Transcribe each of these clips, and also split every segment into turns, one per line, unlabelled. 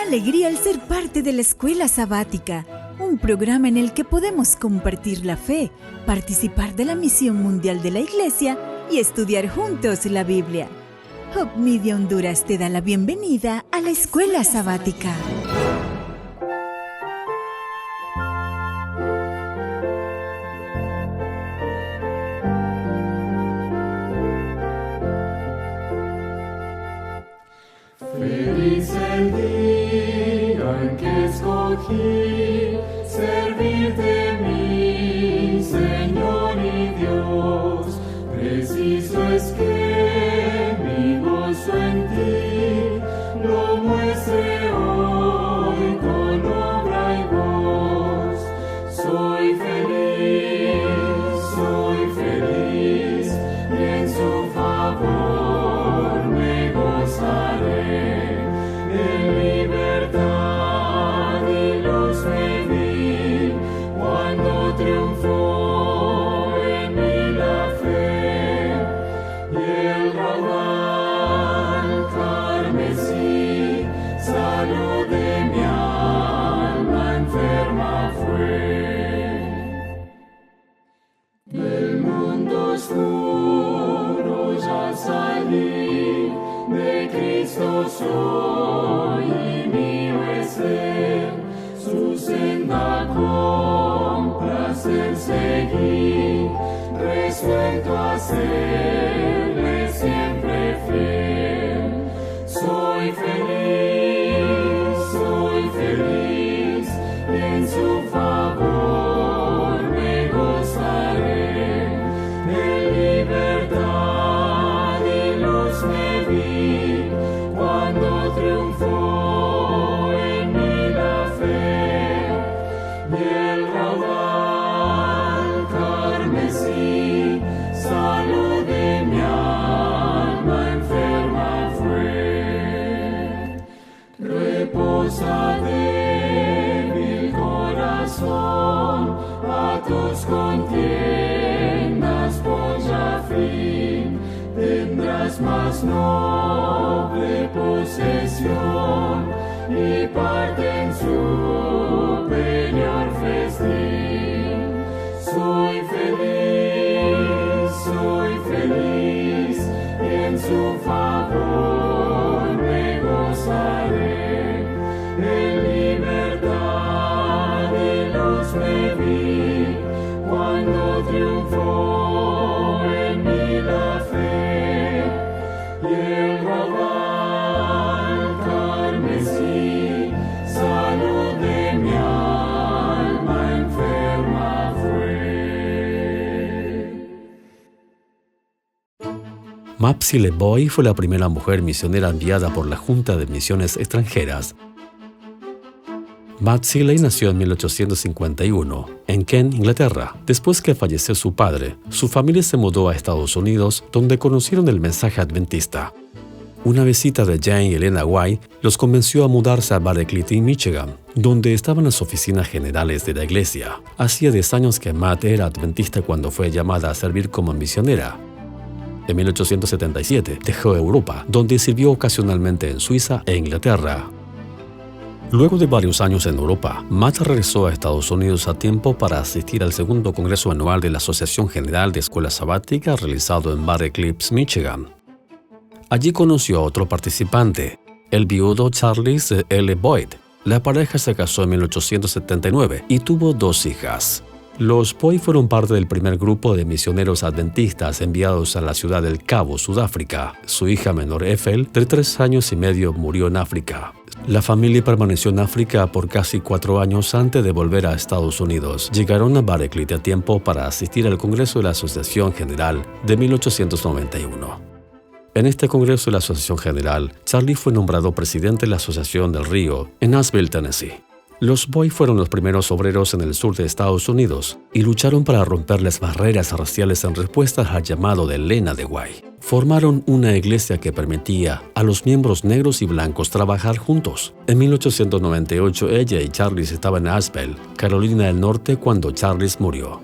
alegría el ser parte de la Escuela Sabática, un programa en el que podemos compartir la fe, participar de la misión mundial de la Iglesia y estudiar juntos la Biblia. Hope Media Honduras te da la bienvenida a la Escuela Sabática.
Feliz el día en que escogí servirte, mi Señor y Dios. Preciso es que mi gozo en ti lo muestre hoy con obra y voz. Soy feliz y en su favor me gozaré. En libertad y luz me vi cuando triunfó en mí la fe, y el raudal carmesí salud de mi alma enferma fue. Del mundo oscuro ya salí, de Cristo soy y mío es Él, su senda con placer seguí, resuelto a serle siempre fiel. Soy feliz y en su favor me gozaré. En libertad y luz me vi cuando triunfó en mí la fe, y el raudal carmesí salud de mi alma enferma fue. Reposa débil corazón, a tus contiendas pon ya fin, tendrás más noble posesión y parte en superior festín. Soy feliz y en su favor me gozaré. En libertad y luz me vi cuando triunfó en mí la fe, y el raudal carmesí salud de mi alma enferma fue.
Mapsi Leboy fue la primera mujer misionera enviada por la Junta de Misiones Extranjeras. Mapsi nació en 1851, en Kent, Inglaterra. Después que falleció su padre, su familia se mudó a Estados Unidos, donde conocieron el mensaje adventista. Una visita de Jane y Elena White los convenció a mudarse a Barclay, Michigan, donde estaban las oficinas generales de la iglesia. Hacía 10 años que Matt era adventista cuando fue llamada a servir como misionera. En 1877 dejó Europa, donde sirvió ocasionalmente en Suiza e Inglaterra. Luego de varios años en Europa, Matt regresó a Estados Unidos a tiempo para asistir al segundo congreso anual de la Asociación General de Escuelas Sabáticas realizado en Barclay, Michigan. Allí conoció a otro participante, el viudo Charles L. Boyd. La pareja se casó en 1879 y tuvo 2 hijas. Los Boyd fueron parte del primer grupo de misioneros adventistas enviados a la ciudad del Cabo, Sudáfrica. Su hija menor, Ethel, de 3 años y medio, murió en África. La familia permaneció en África por casi 4 años antes de volver a Estados Unidos. Llegaron a Barclay a tiempo para asistir al Congreso de la Asociación General de 1891. En este Congreso de la Asociación General, Charlie fue nombrado presidente de la Asociación del Río en Nashville, Tennessee. Los Boyd fueron los primeros obreros en el sur de Estados Unidos y lucharon para romper las barreras raciales en respuesta al llamado de Elena de White. Formaron una iglesia que permitía a los miembros negros y blancos trabajar juntos. En 1898, ella y Charles estaban en Asheville, Carolina del Norte, cuando Charles murió.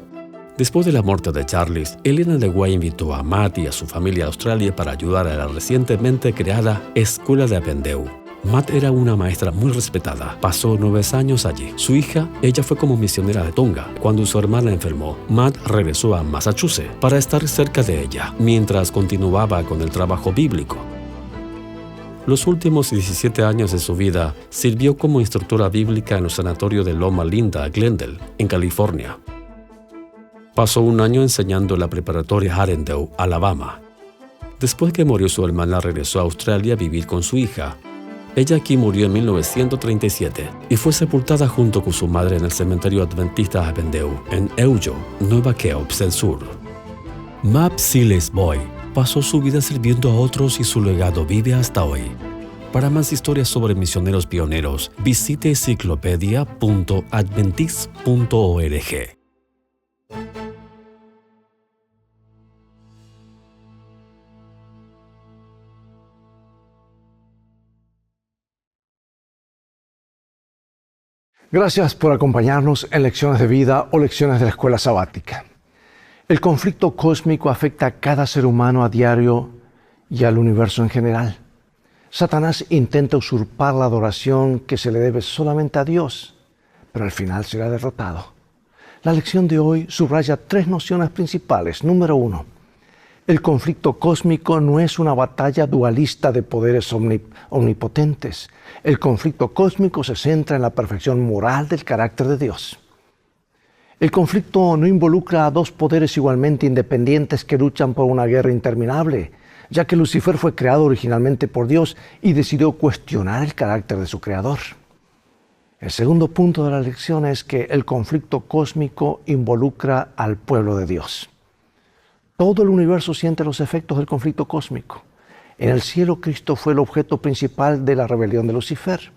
Después de la muerte de Charles, Elena de White invitó a Matt y a su familia a Australia para ayudar a la recientemente creada Escuela de Appendeu. Matt era una maestra muy respetada. Pasó 9 años allí. Su hija, ella fue como misionera de Tonga. Cuando su hermana enfermó, Matt regresó a Massachusetts para estar cerca de ella, mientras continuaba con el trabajo bíblico. Los últimos 17 años de su vida sirvió como instructora bíblica en el sanatorio de Loma Linda, Glendale, en California. Pasó un año enseñando en la preparatoria Harendale, Alabama. Después que murió su hermana, regresó a Australia a vivir con su hija. Ella aquí murió en 1937 y fue sepultada junto con su madre en el cementerio adventista Avondale, en Eugeo, Nueva Keops del Sur. Mab Siles Boy pasó su vida sirviendo a otros y su legado vive hasta hoy. Para más historias sobre misioneros pioneros, visite enciclopedia.adventist.org.
Gracias por acompañarnos en Lecciones de Vida o Lecciones de la Escuela Sabática. El conflicto cósmico afecta a cada ser humano a diario y al universo en general. Satanás intenta usurpar la adoración que se le debe solamente a Dios, pero al final será derrotado. La lección de hoy subraya 3 nociones principales. Número 1. El conflicto cósmico no es una batalla dualista de poderes omnipotentes. El conflicto cósmico se centra en la perfección moral del carácter de Dios. El conflicto no involucra a 2 poderes igualmente independientes que luchan por una guerra interminable, ya que Lucifer fue creado originalmente por Dios y decidió cuestionar el carácter de su creador. El segundo punto de la lección es que el conflicto cósmico involucra al pueblo de Dios. Todo el universo siente los efectos del conflicto cósmico. En el cielo, Cristo fue el objeto principal de la rebelión de Lucifer.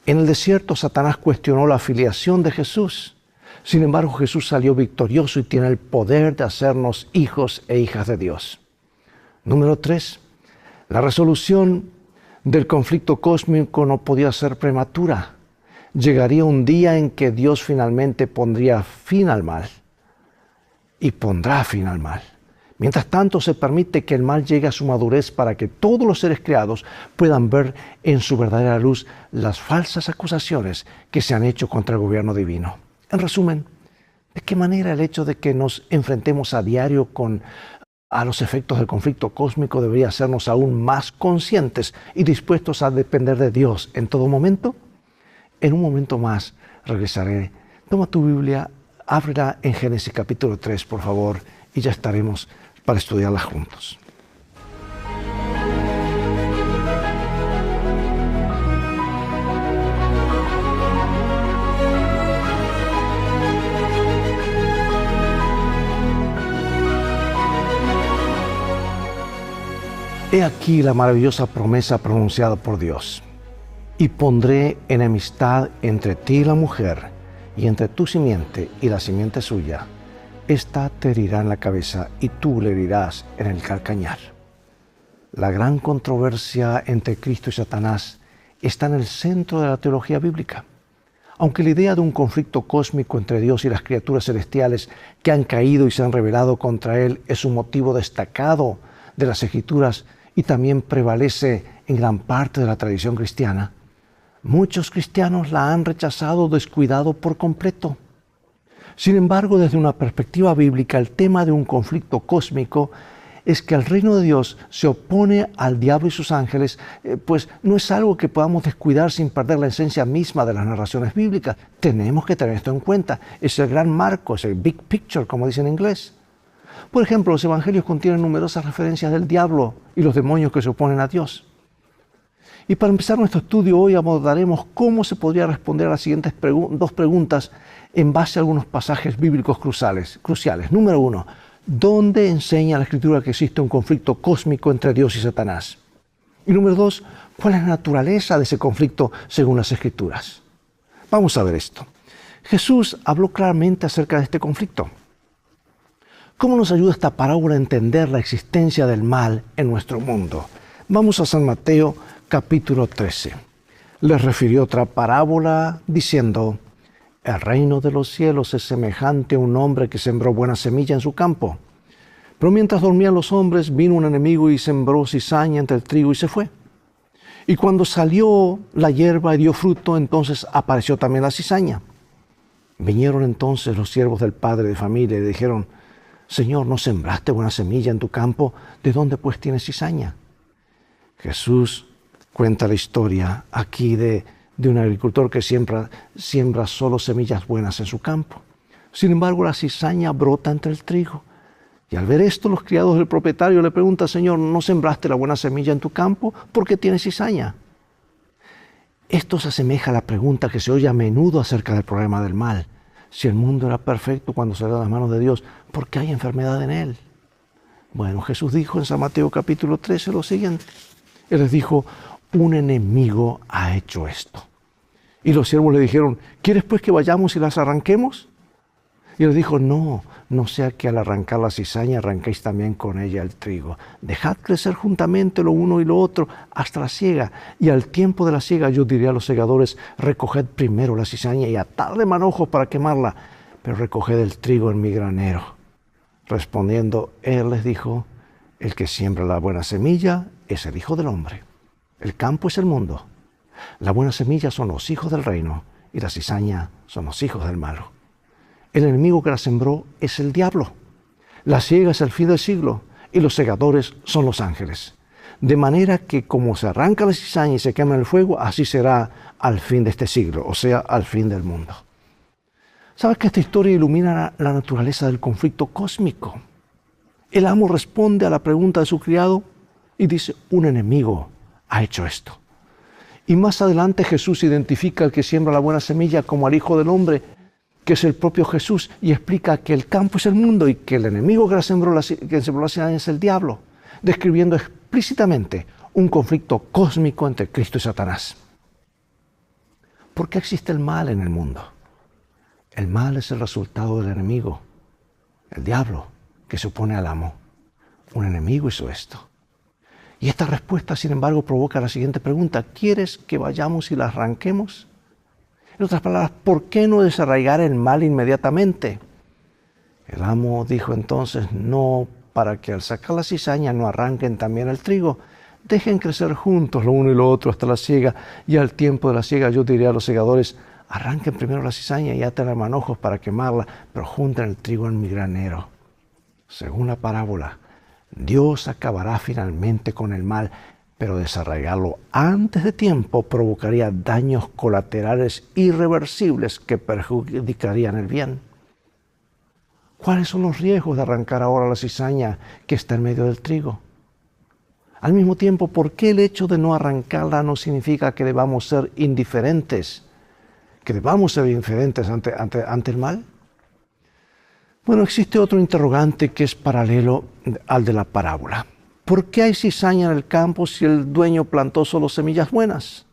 En el desierto, Satanás cuestionó la filiación de Jesús. Sin embargo, Jesús salió victorioso y tiene el poder de hacernos hijos e hijas de Dios. Número 3. La resolución del conflicto cósmico no podía ser prematura. Llegaría un día en que Dios finalmente pondría fin al mal y pondrá fin al mal. Mientras tanto, se permite que el mal llegue a su madurez para que todos los seres creados puedan ver en su verdadera luz las falsas acusaciones que se han hecho contra el gobierno divino. En resumen, ¿de qué manera el hecho de que nos enfrentemos a diario a los efectos del conflicto cósmico debería hacernos aún más conscientes y dispuestos a depender de Dios en todo momento? En un momento más regresaré. Toma tu Biblia, ábrela en Génesis capítulo 3, por favor, y ya estaremos para estudiarla juntos. He aquí la maravillosa promesa pronunciada por Dios. Y pondré enemistad entre ti y la mujer, y entre tu simiente y la simiente suya. Esta te herirá en la cabeza y tú le herirás en el calcañar. La gran controversia entre Cristo y Satanás está en el centro de la teología bíblica. Aunque la idea de un conflicto cósmico entre Dios y las criaturas celestiales que han caído y se han rebelado contra Él es un motivo destacado de las Escrituras y también prevalece en gran parte de la tradición cristiana, muchos cristianos la han rechazado o descuidado por completo. Sin embargo, desde una perspectiva bíblica, el tema de un conflicto cósmico es que el reino de Dios se opone al diablo y sus ángeles, pues no es algo que podamos descuidar sin perder la esencia misma de las narraciones bíblicas. Tenemos que tener esto en cuenta. Es el gran marco, es el big picture, como dicen en inglés. Por ejemplo, los evangelios contienen numerosas referencias del diablo y los demonios que se oponen a Dios. Y para empezar nuestro estudio hoy abordaremos cómo se podría responder a las siguientes 2 preguntas en base a algunos pasajes bíblicos cruciales. Número 1. ¿Dónde enseña la Escritura que existe un conflicto cósmico entre Dios y Satanás? Y número 2. ¿Cuál es la naturaleza de ese conflicto según las Escrituras? Vamos a ver esto. Jesús habló claramente acerca de este conflicto. ¿Cómo nos ayuda esta parábola a entender la existencia del mal en nuestro mundo? Vamos a San Mateo capítulo 13. Les refirió otra parábola diciendo: el reino de los cielos es semejante a un hombre que sembró buena semilla en su campo. Pero mientras dormían los hombres, vino un enemigo y sembró cizaña entre el trigo y se fue. Y cuando salió la hierba y dio fruto, entonces apareció también la cizaña. Vinieron entonces los siervos del padre de familia y le dijeron: Señor, ¿no sembraste buena semilla en tu campo? ¿De dónde pues tienes cizaña? Jesús cuenta la historia aquí de un agricultor que siembra solo semillas buenas en su campo. Sin embargo, la cizaña brota entre el trigo. Y al ver esto, los criados del propietario le preguntan: Señor, ¿no sembraste la buena semilla en tu campo? ¿Por qué tienes cizaña? Esto se asemeja a la pregunta que se oye a menudo acerca del problema del mal. Si el mundo era perfecto cuando salió de las manos de Dios, ¿por qué hay enfermedad en él? Bueno, Jesús dijo en San Mateo capítulo 13 lo siguiente. Él les dijo: un enemigo ha hecho esto. Y los siervos le dijeron: ¿quieres pues que vayamos y las arranquemos? Y él dijo: no sea que al arrancar la cizaña arranquéis también con ella el trigo. Dejad crecer juntamente lo uno y lo otro hasta la siega. Y al tiempo de la siega yo diré a los segadores: recoged primero la cizaña y atadle manojos para quemarla, pero recoged el trigo en mi granero. Respondiendo, él les dijo: el que siembra la buena semilla es el Hijo del Hombre. El campo es el mundo. La buena semilla son los hijos del reino y la cizaña son los hijos del malo. El enemigo que la sembró es el diablo. La siega es el fin del siglo y los segadores son los ángeles. De manera que como se arranca la cizaña y se quema en el fuego, así será al fin de este siglo, o sea, al fin del mundo. ¿Sabes que esta historia ilumina la naturaleza del conflicto cósmico? El amo responde a la pregunta de su criado y dice: un enemigo ha hecho esto. Y más adelante Jesús identifica al que siembra la buena semilla como al Hijo del Hombre, que es el propio Jesús, y explica que el campo es el mundo y que el enemigo que sembró la cizaña es el diablo, describiendo explícitamente un conflicto cósmico entre Cristo y Satanás. ¿Por qué existe el mal en el mundo? El mal es el resultado del enemigo, el diablo, que se opone al amo. Un enemigo hizo esto. Y esta respuesta, sin embargo, provoca la siguiente pregunta: ¿quieres que vayamos y la arranquemos? En otras palabras, ¿por qué no desarraigar el mal inmediatamente? El amo dijo entonces: no, para que al sacar la cizaña no arranquen también el trigo. Dejen crecer juntos lo uno y lo otro hasta la siega, y al tiempo de la siega yo diré a los segadores: arranquen primero la cizaña y aten a manojos para quemarla, pero junten el trigo en mi granero. Según la parábola, Dios acabará finalmente con el mal, pero desarraigarlo antes de tiempo provocaría daños colaterales irreversibles que perjudicarían el bien. ¿Cuáles son los riesgos de arrancar ahora la cizaña que está en medio del trigo? Al mismo tiempo, ¿por qué el hecho de no arrancarla no significa que debamos ser indiferentes? ¿Que debamos ser indiferentes ante el mal? Bueno, existe otro interrogante que es paralelo al de la parábola. ¿Por qué hay cizaña en el campo si el dueño plantó solo semillas buenas?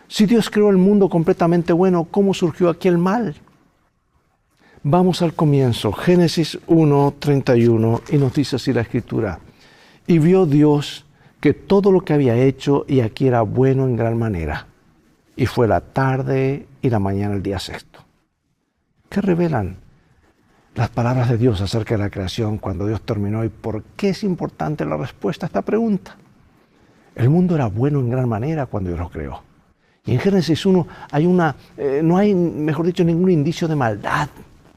Si Dios creó el mundo completamente bueno, ¿cómo surgió aquí el mal? Vamos al comienzo, Génesis 1:31, y nos dice así la Escritura: y vio Dios que todo lo que había hecho, y aquí era bueno en gran manera. Y fue la tarde y la mañana el día sexto. ¿Qué revelan las palabras de Dios acerca de la creación cuando Dios terminó? ¿Y por qué es importante la respuesta a esta pregunta? El mundo era bueno en gran manera cuando Dios lo creó. Y en Génesis 1 no hay, mejor dicho, ningún indicio de maldad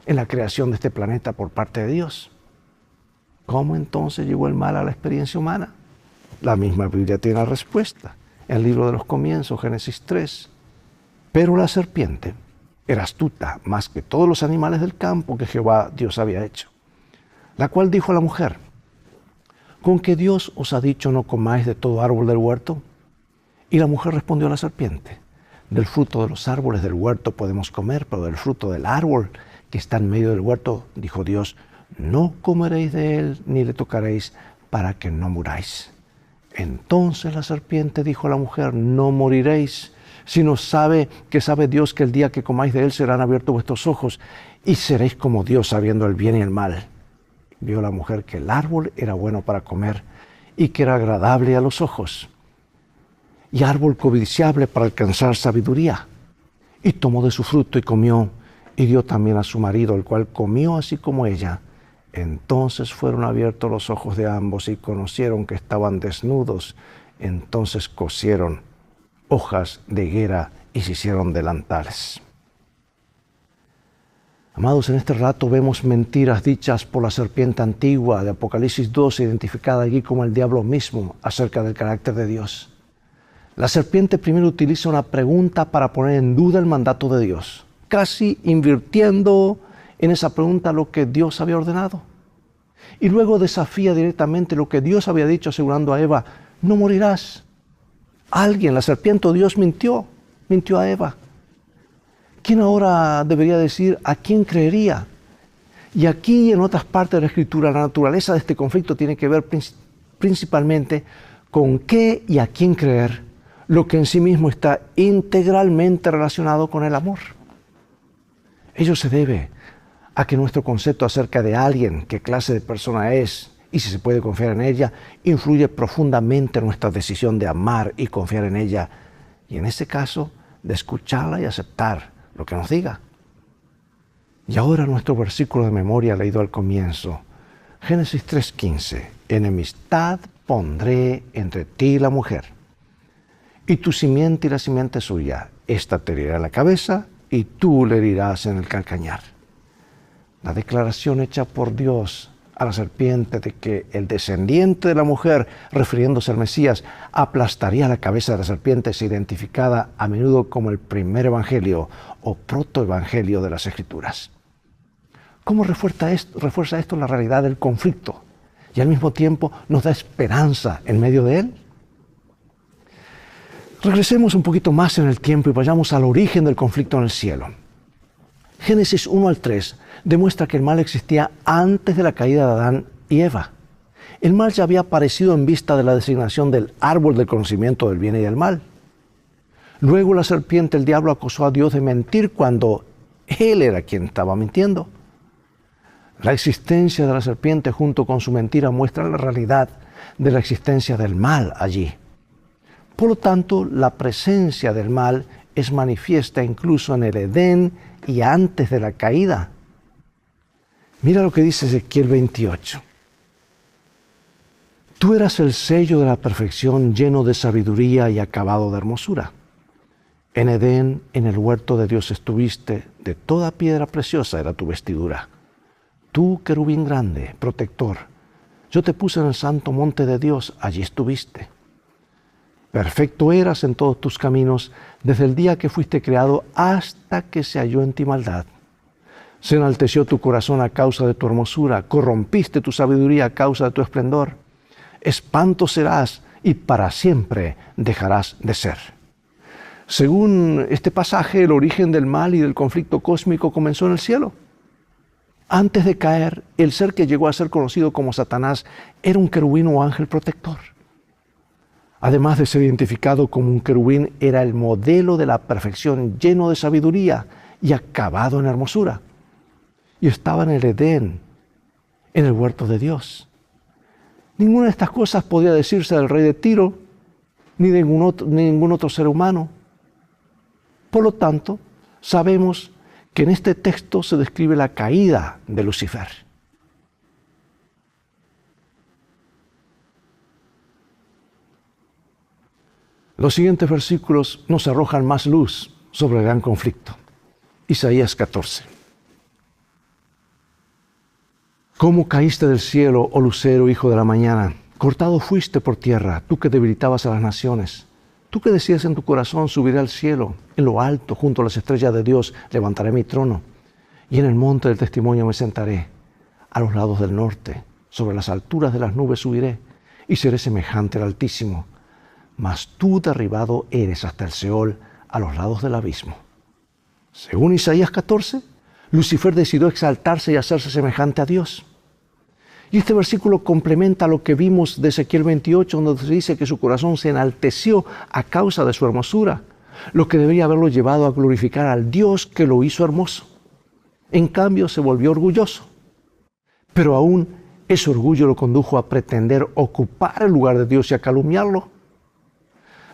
en la creación de este planeta por parte de Dios. ¿Cómo entonces llegó el mal a la experiencia humana? La misma Biblia tiene la respuesta. En el libro de los comienzos, Génesis 3. Pero la serpiente era astuta más que todos los animales del campo que Jehová Dios había hecho, la cual dijo a la mujer: ¿con qué Dios os ha dicho no comáis de todo árbol del huerto? Y la mujer respondió a la serpiente: del fruto de los árboles del huerto podemos comer, pero del fruto del árbol que está en medio del huerto, dijo Dios, no comeréis de él ni le tocaréis, para que no muráis. Entonces la serpiente dijo a la mujer: no moriréis, sino sabe Dios que el día que comáis de él serán abiertos vuestros ojos y seréis como Dios, sabiendo el bien y el mal. Vio la mujer que el árbol era bueno para comer y que era agradable a los ojos, y árbol codiciable para alcanzar sabiduría. Y tomó de su fruto y comió, y dio también a su marido, el cual comió así como ella. Entonces fueron abiertos los ojos de ambos y conocieron que estaban desnudos, Entonces cosieron hojas de higuera y se hicieron delantales. Amados, en este rato vemos mentiras dichas por la serpiente antigua de Apocalipsis 2, identificada allí como el diablo mismo, acerca del carácter de Dios. La serpiente primero utiliza una pregunta para poner en duda el mandato de Dios, casi invirtiendo en esa pregunta lo que Dios había ordenado. Y luego desafía directamente lo que Dios había dicho, asegurando a Eva: no morirás. Alguien, la serpiente o Dios, mintió a Eva. ¿Quién ahora debería decir a quién creería? Y aquí, en otras partes de la Escritura, la naturaleza de este conflicto tiene que ver principalmente con qué y a quién creer, lo que en sí mismo está integralmente relacionado con el amor. Ello se debe a que nuestro concepto acerca de alguien, qué clase de persona es y si se puede confiar en ella, influye profundamente en nuestra decisión de amar y confiar en ella, y en ese caso, de escucharla y aceptar lo que nos diga. Y ahora nuestro versículo de memoria leído al comienzo, Génesis 3:15: enemistad pondré entre ti y la mujer, y tu simiente y la simiente suya. Esta te herirá en la cabeza y tú le herirás en el calcañar. La declaración hecha por Dios a la serpiente de que el descendiente de la mujer, refiriéndose al Mesías, aplastaría la cabeza de la serpiente, es identificada a menudo como el primer evangelio o protoevangelio de las Escrituras. ¿Cómo refuerza esto la realidad del conflicto y al mismo tiempo nos da esperanza en medio de él? Regresemos un poquito más en el tiempo y vayamos al origen del conflicto en el cielo. Génesis 1 al 3 demuestra que el mal existía antes de la caída de Adán y Eva. El mal ya había aparecido en vista de la designación del árbol del conocimiento del bien y del mal. Luego la serpiente, el diablo, acusó a Dios de mentir cuando él era quien estaba mintiendo. La existencia de la serpiente junto con su mentira muestra la realidad de la existencia del mal allí. Por lo tanto, la presencia del mal es manifiesta incluso en el Edén y antes de la caída. Mira lo que dice Ezequiel 28. Tú eras el sello de la perfección, lleno de sabiduría y acabado de hermosura. En Edén, en el huerto de Dios estuviste, de toda piedra preciosa era tu vestidura. Tú, querubín grande, protector, yo te puse en el santo monte de Dios, allí estuviste. Perfecto eras en todos tus caminos, desde el día que fuiste creado hasta que se halló en ti maldad. Se enalteció tu corazón a causa de tu hermosura, corrompiste tu sabiduría a causa de tu esplendor. Espanto serás y para siempre dejarás de ser. Según este pasaje, el origen del mal y del conflicto cósmico comenzó en el cielo. Antes de caer, el ser que llegó a ser conocido como Satanás era un querubín o ángel protector. Además de ser identificado como un querubín, era el modelo de la perfección, lleno de sabiduría y acabado en hermosura. Y estaba en el Edén, en el huerto de Dios. Ninguna de estas cosas podía decirse del rey de Tiro, ni de ningún otro ser humano. Por lo tanto, sabemos que en este texto se describe la caída de Lucifer. Los siguientes versículos nos arrojan más luz sobre el gran conflicto. Isaías 14. ¿Cómo caíste del cielo, oh lucero, hijo de la mañana? Cortado fuiste por tierra, tú que debilitabas a las naciones. Tú que decías en tu corazón, subiré al cielo, en lo alto, junto a las estrellas de Dios, levantaré mi trono. Y en el monte del testimonio me sentaré, a los lados del norte, sobre las alturas de las nubes subiré, y seré semejante al Altísimo. Mas tú derribado eres hasta el Seol, a los lados del abismo. Según Isaías 14, Lucifer decidió exaltarse y hacerse semejante a Dios. Y este versículo complementa lo que vimos de Ezequiel 28, donde se dice que su corazón se enalteció a causa de su hermosura, lo que debería haberlo llevado a glorificar al Dios que lo hizo hermoso. En cambio, se volvió orgulloso. Pero aún ese orgullo lo condujo a pretender ocupar el lugar de Dios y a calumniarlo.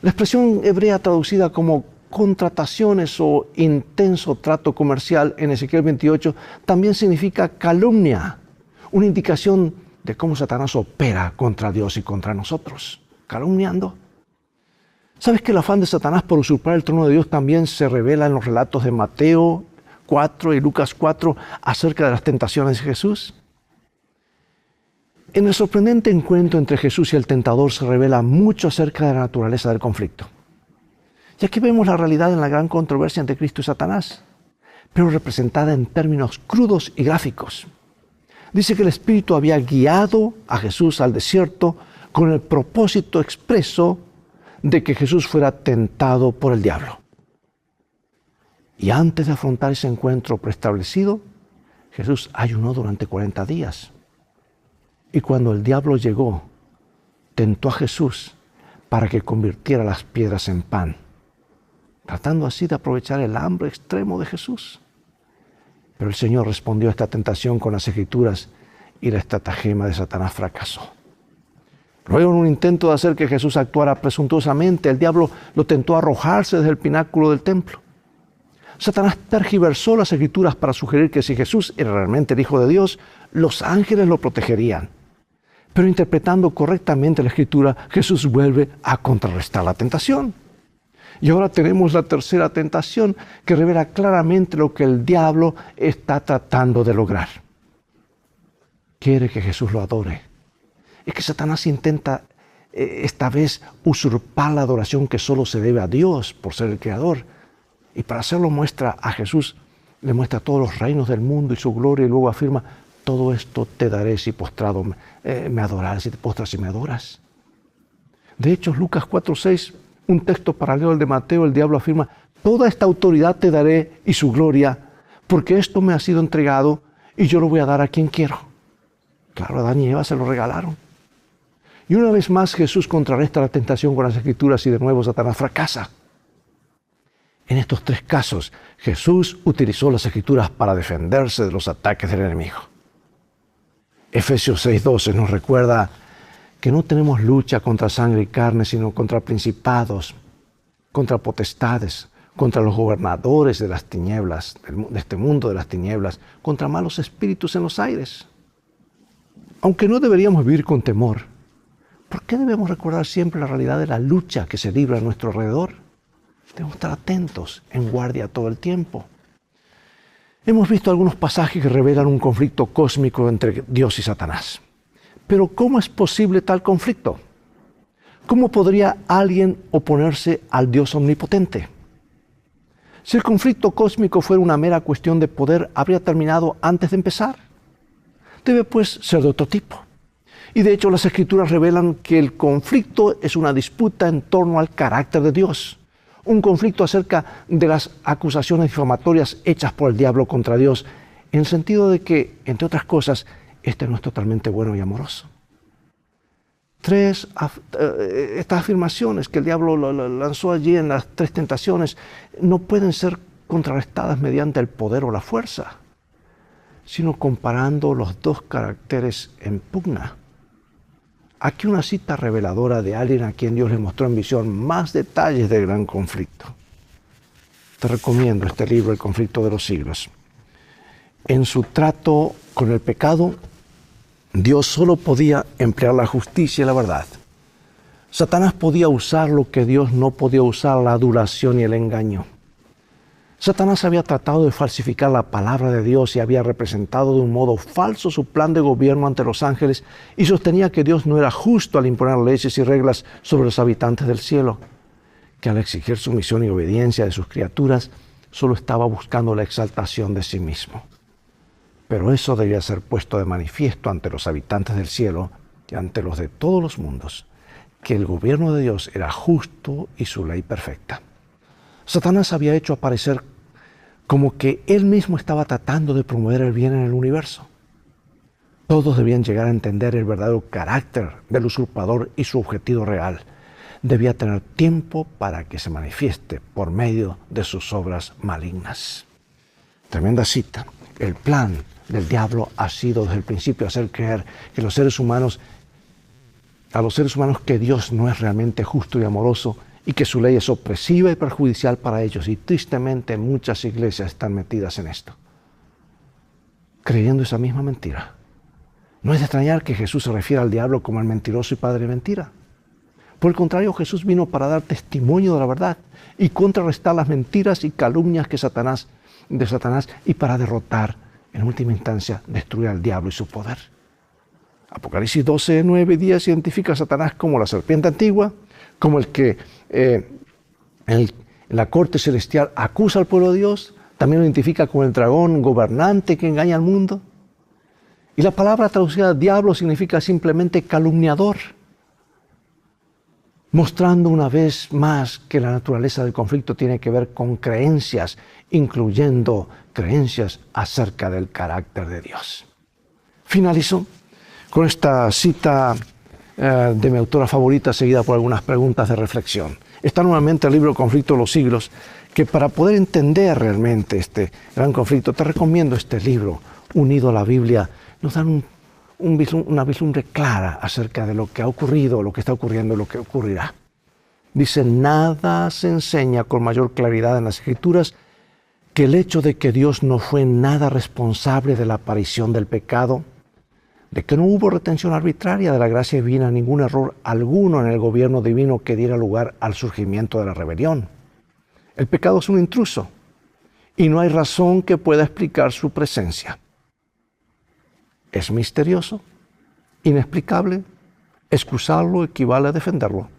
La expresión hebrea traducida como contrataciones o intenso trato comercial en Ezequiel 28 también significa calumnia, una indicación de cómo Satanás opera contra Dios y contra nosotros, calumniando, ¿Sabes que el afán de Satanás por usurpar el trono de Dios también se revela en los relatos de Mateo 4 y Lucas 4 acerca de las tentaciones de Jesús? En el sorprendente encuentro entre Jesús y el tentador se revela mucho acerca de la naturaleza del conflicto. Y aquí vemos la realidad en la gran controversia entre Cristo y Satanás, pero representada en términos crudos y gráficos. Dice que el Espíritu había guiado a Jesús al desierto con el propósito expreso de que Jesús fuera tentado por el diablo. Y antes de afrontar ese encuentro preestablecido, Jesús ayunó durante 40 días. Y cuando el diablo llegó, tentó a Jesús para que convirtiera las piedras en pan, tratando así de aprovechar el hambre extremo de Jesús. Pero el Señor respondió a esta tentación con las Escrituras y la estratagema de Satanás fracasó. Luego, en un intento de hacer que Jesús actuara presuntuosamente, el diablo lo tentó a arrojarse desde el pináculo del templo. Satanás tergiversó las Escrituras para sugerir que si Jesús era realmente el Hijo de Dios, los ángeles lo protegerían. Pero interpretando correctamente la Escritura, Jesús vuelve a contrarrestar la tentación. Y ahora tenemos la tercera tentación que revela claramente lo que el diablo está tratando de lograr. Quiere que Jesús lo adore. Es que Satanás intenta esta vez usurpar la adoración que solo se debe a Dios por ser el Creador. Y para hacerlo muestra a Jesús, le muestra todos los reinos del mundo y su gloria y luego afirma, todo esto te daré si postrado me adorares, si te postras y me adoras. De hecho, Lucas 4:6, un texto paralelo al de Mateo, el diablo afirma, toda esta autoridad te daré y su gloria, porque esto me ha sido entregado y yo lo voy a dar a quien quiero. Claro, Adán y Eva se lo regalaron. Y una vez más Jesús contrarresta la tentación con las Escrituras y de nuevo Satanás fracasa. En estos tres casos, Jesús utilizó las Escrituras para defenderse de los ataques del enemigo. Efesios 6:12 nos recuerda que no tenemos lucha contra sangre y carne, sino contra principados, contra potestades, contra los gobernadores de las tinieblas, de este mundo de las tinieblas, contra malos espíritus en los aires. Aunque no deberíamos vivir con temor, ¿por qué debemos recordar siempre la realidad de la lucha que se libra a nuestro alrededor? Debemos estar atentos, en guardia todo el tiempo. Hemos visto algunos pasajes que revelan un conflicto cósmico entre Dios y Satanás. Pero ¿cómo es posible tal conflicto? ¿Cómo podría alguien oponerse al Dios omnipotente? Si el conflicto cósmico fuera una mera cuestión de poder, habría terminado antes de empezar. Debe pues ser de otro tipo. Y de hecho las Escrituras revelan que el conflicto es una disputa en torno al carácter de Dios. Un conflicto acerca de las acusaciones difamatorias hechas por el diablo contra Dios, en el sentido de que, entre otras cosas, este no es totalmente bueno y amoroso. Estas afirmaciones que el diablo lanzó allí en las tres tentaciones no pueden ser contrarrestadas mediante el poder o la fuerza, sino comparando los dos caracteres en pugna. Aquí una cita reveladora de alguien a quien Dios le mostró en visión más detalles del gran conflicto. Te recomiendo este libro, El conflicto de los siglos. En su trato con el pecado, Dios solo podía emplear la justicia y la verdad. Satanás podía usar lo que Dios no podía usar, la adulación y el engaño. Satanás había tratado de falsificar la palabra de Dios y había representado de un modo falso su plan de gobierno ante los ángeles y sostenía que Dios no era justo al imponer leyes y reglas sobre los habitantes del cielo, que al exigir sumisión y obediencia de sus criaturas solo estaba buscando la exaltación de sí mismo. Pero eso debía ser puesto de manifiesto ante los habitantes del cielo y ante los de todos los mundos, que el gobierno de Dios era justo y su ley perfecta. Satanás había hecho aparecer como que él mismo estaba tratando de promover el bien en el universo. Todos debían llegar a entender el verdadero carácter del usurpador y su objetivo real. Debía tener tiempo para que se manifieste por medio de sus obras malignas. Tremenda cita. El plan del diablo ha sido desde el principio hacer creer que a los seres humanos que Dios no es realmente justo y amoroso y que su ley es opresiva y perjudicial para ellos. Y tristemente muchas iglesias están metidas en esto, creyendo esa misma mentira. No es de extrañar que Jesús se refiera al diablo como el mentiroso y padre de mentira, Por el contrario, Jesús vino para dar testimonio de la verdad y contrarrestar las mentiras y calumnias de Satanás y para derrotar, en última instancia, destruir al diablo y su poder. Apocalipsis 12, 9 y 10 identifica a Satanás como la serpiente antigua, como el que en la corte celestial acusa al pueblo de Dios. También lo identifica como el dragón gobernante que engaña al mundo. Y la palabra traducida diablo significa simplemente calumniador, mostrando una vez más que la naturaleza del conflicto tiene que ver con creencias, incluyendo creencias acerca del carácter de Dios. Finalizo con esta cita de mi autora favorita, seguida por algunas preguntas de reflexión. Está nuevamente el libro Conflicto de los Siglos, que para poder entender realmente este gran conflicto, te recomiendo este libro, unido a la Biblia. Nos dan una vislumbre clara acerca de lo que ha ocurrido, lo que está ocurriendo y lo que ocurrirá. Dice, nada se enseña con mayor claridad en las Escrituras que el hecho de que Dios no fue nada responsable de la aparición del pecado, de que no hubo retención arbitraria de la gracia divina, ningún error alguno en el gobierno divino que diera lugar al surgimiento de la rebelión. El pecado es un intruso y no hay razón que pueda explicar su presencia. Es misterioso, inexplicable, excusarlo equivale a defenderlo.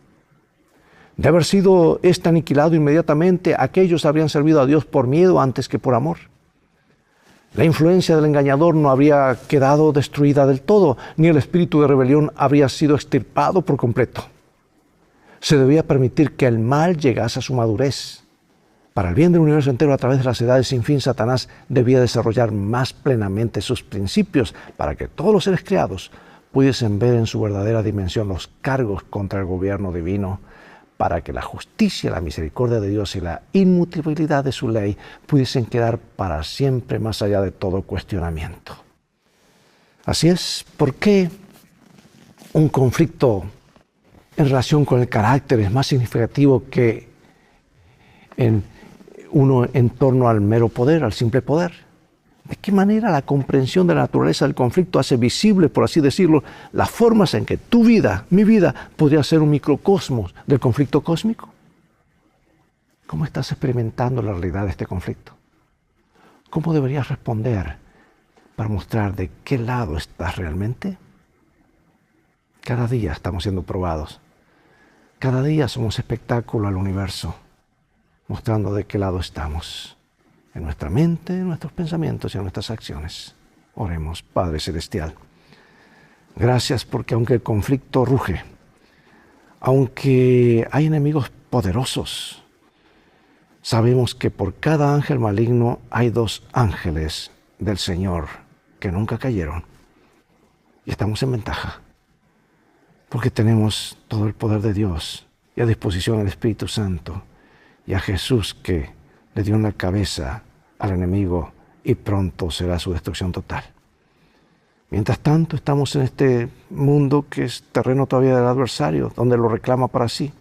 De haber sido aniquilado inmediatamente, aquellos habrían servido a Dios por miedo antes que por amor. La influencia del engañador no habría quedado destruida del todo, ni el espíritu de rebelión habría sido extirpado por completo. Se debía permitir que el mal llegase a su madurez. Para el bien del universo entero, a través de las edades sin fin, Satanás debía desarrollar más plenamente sus principios para que todos los seres creados pudiesen ver en su verdadera dimensión los cargos contra el gobierno divino, para que la justicia, la misericordia de Dios y la inmutabilidad de su ley pudiesen quedar para siempre más allá de todo cuestionamiento. Así es, ¿por qué un conflicto en relación con el carácter es más significativo que uno en torno al mero poder, al simple poder? ¿De qué manera la comprensión de la naturaleza del conflicto hace visible, por así decirlo, las formas en que tu vida, mi vida, podría ser un microcosmos del conflicto cósmico? ¿Cómo estás experimentando la realidad de este conflicto? ¿Cómo deberías responder para mostrar de qué lado estás realmente? Cada día estamos siendo probados. Cada día somos espectáculo al universo, mostrando de qué lado estamos. En nuestra mente, en nuestros pensamientos y en nuestras acciones. Oremos, Padre Celestial. Gracias porque aunque el conflicto ruge, aunque hay enemigos poderosos, sabemos que por cada ángel maligno hay 2 ángeles del Señor que nunca cayeron. Y estamos en ventaja, porque tenemos todo el poder de Dios y a disposición el Espíritu Santo y a Jesús que le dio en la cabeza al enemigo y pronto será su destrucción total. Mientras tanto, estamos en este mundo que es terreno todavía del adversario, donde lo reclama para sí,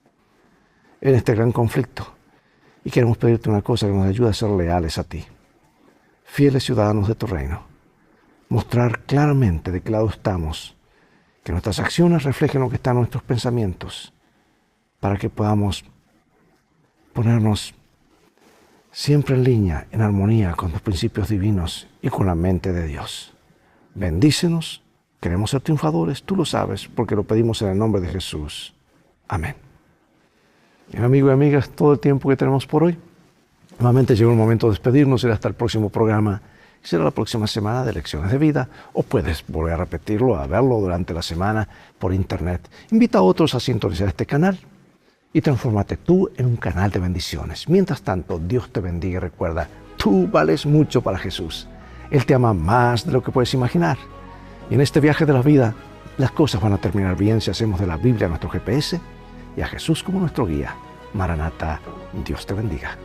en este gran conflicto. Y queremos pedirte una cosa, que nos ayude a ser leales a ti, fieles ciudadanos de tu reino, mostrar claramente de qué lado estamos, que nuestras acciones reflejen lo que está en nuestros pensamientos, para que podamos ponernos siempre en línea, en armonía con los principios divinos y con la mente de Dios. Bendícenos, queremos ser triunfadores, tú lo sabes, porque lo pedimos en el nombre de Jesús. Amén. Bien, amigos y amigas, todo el tiempo que tenemos por hoy. Nuevamente llegó el momento de despedirnos, será hasta el próximo programa. Será la próxima semana de Lecciones de Vida, o puedes volver a repetirlo, a verlo durante la semana por internet. Invita a otros a sintonizar este canal y transfórmate tú en un canal de bendiciones. Mientras tanto, Dios te bendiga y recuerda, tú vales mucho para Jesús. Él te ama más de lo que puedes imaginar. Y en este viaje de la vida, las cosas van a terminar bien si hacemos de la Biblia nuestro GPS y a Jesús como nuestro guía. Maranata, Dios te bendiga.